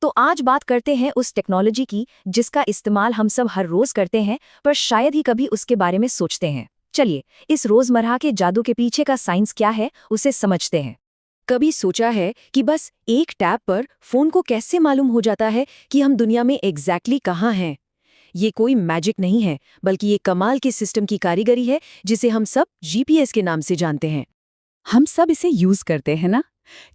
तो आज बात करते हैं उस टेक्नोलॉजी की जिसका इस्तेमाल हम सब हर रोज करते हैं, पर शायद ही कभी उसके बारे में सोचते हैं। चलिए, इस रोजमर्रा के जादू के पीछे का साइंस क्या है, उसे समझते हैं। कभी सोचा है कि बस एक टैप पर फोन को कैसे मालूम हो जाता है कि हम दुनिया में एग्जैक्टली कहाँ हैं? ये कोई मैजिक नहीं है, बल्कि ये कमाल के सिस्टम की कारीगरी है जिसे हम सब जीपीएस के नाम से जानते हैं। हम सब इसे यूज करते हैं ना।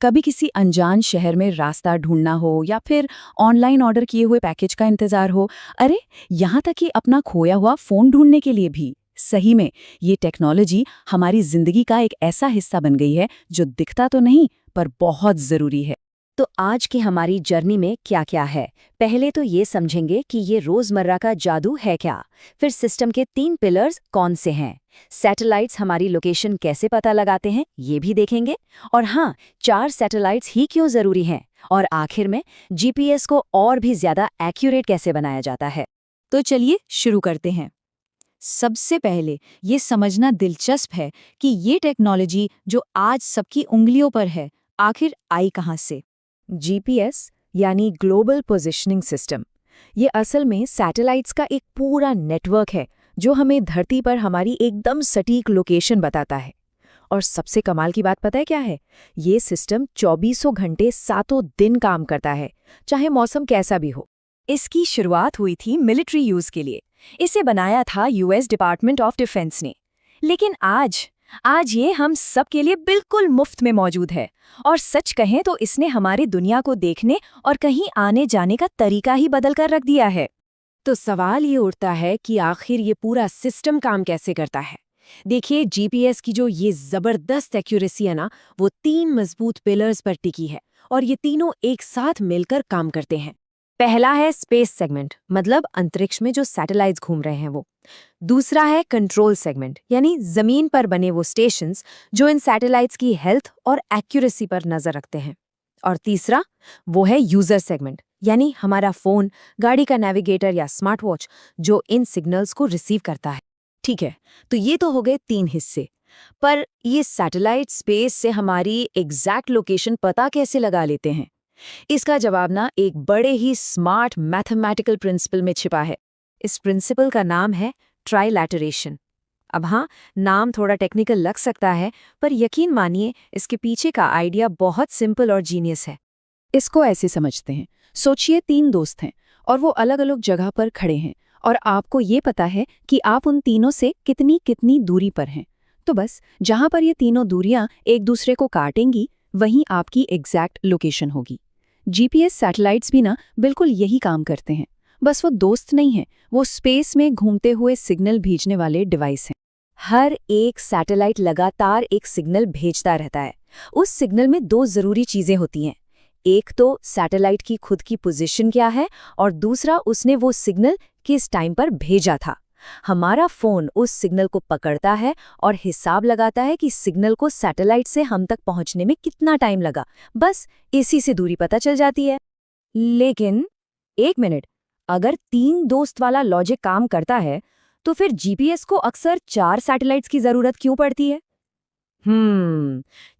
कभी किसी अनजान शहर में रास्ता ढूंढना हो या फिर ऑनलाइन ऑर्डर किए हुए पैकेज का इंतजार हो, अरे यहाँ तक कि अपना खोया हुआ फोन ढूंढने के लिए भी। सही में ये टेक्नोलॉजी हमारी जिंदगी का एक ऐसा हिस्सा बन गई है जो दिखता तो नहीं पर बहुत जरूरी है। तो आज की हमारी जर्नी में क्या क्या है, पहले तो ये समझेंगे कि ये रोजमर्रा का जादू है क्या। फिर सिस्टम के 3 पिलर्स कौन से हैं, सैटेलाइट्स हमारी लोकेशन कैसे पता लगाते हैं ये भी देखेंगे, और हाँ, 4 सैटेलाइट्स ही क्यों जरूरी हैं, और आखिर में जीपीएस को और भी ज्यादा एक्यूरेट कैसे बनाया जाता है। तो चलिए शुरू करते हैं। सबसे पहले ये समझना दिलचस्प है कि ये टेक्नोलॉजी जो आज सबकी उंगलियों पर है, आखिर आई कहाँ से। जीपीएस यानी ग्लोबल पोजिशनिंग सिस्टम, ये असल में सैटेलाइट्स का एक पूरा नेटवर्क है जो हमें धरती पर हमारी एकदम सटीक लोकेशन बताता है। और सबसे कमाल की बात पता है क्या है? ये सिस्टम 24 घंटे 7 दिन काम करता है, चाहे मौसम कैसा भी हो। इसकी शुरुआत हुई थी मिलिट्री यूज के लिए। इसे बनाया था यूएस डिपार्टमेंट ऑफ डिफेंस ने। लेकिन आज ये हम सब के लिए बिल्कुल मुफ्त में मौजूद है, और सच कहें तो इसने हमारी दुनिया को देखने और कहीं आने जाने का तरीका ही बदल कर रख दिया है। तो सवाल ये उठता है कि आखिर ये पूरा सिस्टम काम कैसे करता है। देखिए, जीपीएस की जो ये जबरदस्त एक्यूरेसी है ना, वो 3 मजबूत पिलर्स पर टिकी है, और ये तीनों एक साथ मिलकर काम करते हैं। पहला है स्पेस सेगमेंट, मतलब अंतरिक्ष में जो सैटेलाइट्स घूम रहे हैं वो। दूसरा है कंट्रोल सेगमेंट, यानी जमीन पर बने वो स्टेशंस जो इन सैटेलाइट्स की हेल्थ और एक्यूरेसी पर नजर रखते हैं। और तीसरा वो है यूजर सेगमेंट, यानी हमारा फोन, गाड़ी का नेविगेटर या स्मार्ट वॉच, जो इन सिग्नल्स को रिसीव करता है। ठीक है, तो ये तो हो गए 3 हिस्से। पर ये सैटेलाइट स्पेस से हमारी एग्जैक्ट लोकेशन पता कैसे लगा लेते हैं? इसका जवाब ना एक बड़े ही स्मार्ट मैथमेटिकल प्रिंसिपल में छिपा है। इस प्रिंसिपल का नाम है ट्राइलैटरेशन। अब हाँ, नाम थोड़ा टेक्निकल लग सकता है, पर यकीन मानिए इसके पीछे का आइडिया बहुत सिंपल और जीनियस है। इसको ऐसे समझते हैं, सोचिए 3 दोस्त हैं और वो अलग अलग जगह पर खड़े हैं, और आपको ये पता है कि आप उन तीनों से कितनी कितनी दूरी पर हैं। तो बस जहां पर ये तीनों दूरियां एक दूसरे को काटेंगी, वहीं आपकी एग्जैक्ट लोकेशन होगी। जीपीएस सैटेलाइट्स भी ना बिल्कुल यही काम करते हैं। बस वो दोस्त नहीं हैं, वो स्पेस में घूमते हुए सिग्नल भेजने वाले डिवाइस हैं। हर एक सैटेलाइट लगातार एक सिग्नल भेजता रहता है। उस सिग्नल में 2 जरूरी चीजें होती हैं। एक तो सैटेलाइट की खुद की पोजीशन क्या है, और दूसरा उसने वो सिग्नल किस टाइम पर भेजा था। हमारा फोन उस सिग्नल को पकड़ता है और हिसाब लगाता है कि सिग्नल को सैटेलाइट से हम तक पहुंचने में कितना टाइम लगा। बस इसी से दूरी पता चल जाती है। लेकिन एक मिनट, अगर 3 दोस्त वाला लॉजिक काम करता है, तो फिर जीपीएस को अक्सर 4 सैटेलाइट्स की जरूरत क्यों पड़ती है?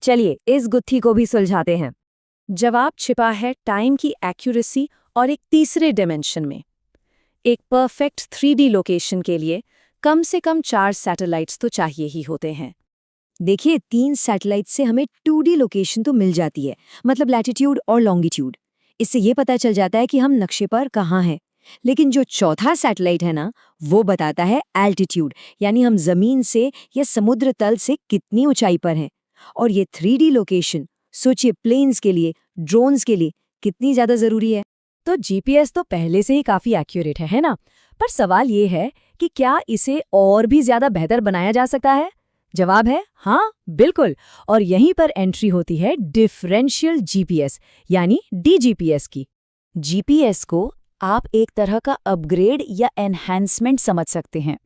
चलिए इस गुत्थी को भी सुलझाते हैं। जवाब छिपा है टाइम की एक्यूरेसी और एक तीसरे डायमेंशन में। एक परफेक्ट 3D लोकेशन के लिए कम से कम 4 सैटेलाइट्स तो चाहिए ही होते हैं। देखिए, 3 सैटेलाइट्स से हमें 2D लोकेशन तो मिल जाती है, मतलब लैटिट्यूड और लॉन्गिट्यूड। इससे ये पता चल जाता है कि हम नक्शे पर कहाँ हैं। लेकिन जो चौथा सैटेलाइट है ना, वो बताता है एल्टीट्यूड, यानी हम जमीन से या समुद्र तल से कितनी ऊंचाई पर हैं। और ये 3D लोकेशन, सोचिए प्लेन्स के लिए, ड्रोन्स के लिए कितनी ज्यादा जरूरी है। तो जीपीएस तो पहले से ही काफी एक्यूरेट है ना? पर सवाल ये है कि क्या इसे और भी ज्यादा बेहतर बनाया जा सकता है? जवाब है हाँ, बिल्कुल। और यहीं पर एंट्री होती है डिफरेंशियल जीपीएस यानी डीजीपीएस की। जीपीएस को आप एक तरह का अपग्रेड या एनहांसमेंट समझ सकते हैं।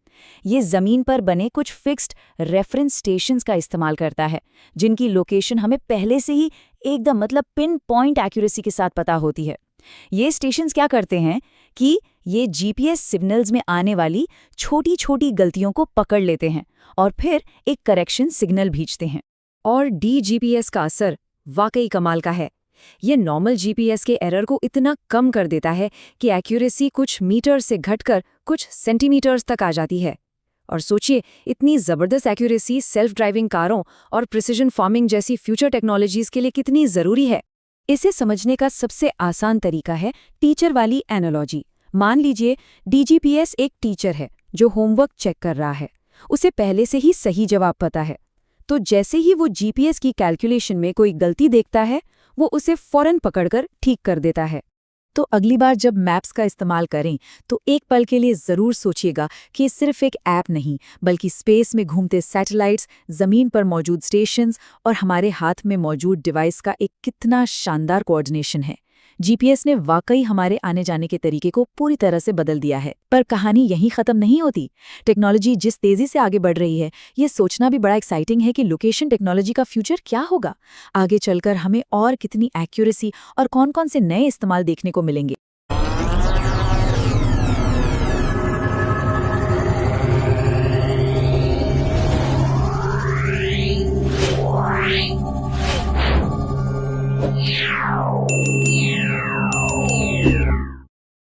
ये जमीन पर बने कुछ फिक्स्ड रेफरेंस स्टेशंस का इस्तेमाल करता है, जिनकी लोकेशन हमें पहले से ही एकदम मतलब पिन पॉइंट एक्यूरेसी के साथ पता होती है। ये स्टेशंस क्या करते हैं कि ये जीपीएस सिग्नल्स में आने वाली छोटी छोटी गलतियों को पकड़ लेते हैं और फिर एक करेक्शन सिग्नल भेजते हैं। और डीजीपीएस का असर वाकई कमाल का है। ये नॉर्मल जीपीएस के एरर को इतना कम कर देता है कि एक्यूरेसी कुछ मीटर से घटकर कुछ सेंटीमीटर्स तक आ जाती है। और सोचिए, इतनी ज़बरदस्त एक्यूरेसी सेल्फ ड्राइविंग कारों और प्रिसिजन फार्मिंग जैसी फ्यूचर टेक्नोलॉजीज़ के लिए कितनी ज़रूरी है। इसे समझने का सबसे आसान तरीका है टीचर वाली एनालॉजी। मान लीजिए डीजीपीएस एक टीचर है जो होमवर्क चेक कर रहा है। उसे पहले से ही सही जवाब पता है, तो जैसे ही वो जीपीएस की कैलकुलेशन में कोई गलती देखता है, वो उसे फौरन पकड़कर ठीक कर देता है। तो अगली बार जब मैप्स का इस्तेमाल करें तो एक पल के लिए ज़रूर सोचिएगा कि ये सिर्फ एक ऐप नहीं, बल्कि स्पेस में घूमते सैटेलाइट्स, ज़मीन पर मौजूद स्टेशंस और हमारे हाथ में मौजूद डिवाइस का एक कितना शानदार कोऑर्डिनेशन है। जीपीएस ने वाकई हमारे आने जाने के तरीके को पूरी तरह से बदल दिया है। पर कहानी यहीं ख़त्म नहीं होती। टेक्नोलॉजी जिस तेज़ी से आगे बढ़ रही है, ये सोचना भी बड़ा एक्साइटिंग है कि लोकेशन टेक्नोलॉजी का फ्यूचर क्या होगा। आगे चलकर हमें और कितनी एक्यूरेसी और कौन-कौन से नए इस्तेमाल देखने को मिलेंगे। Wow.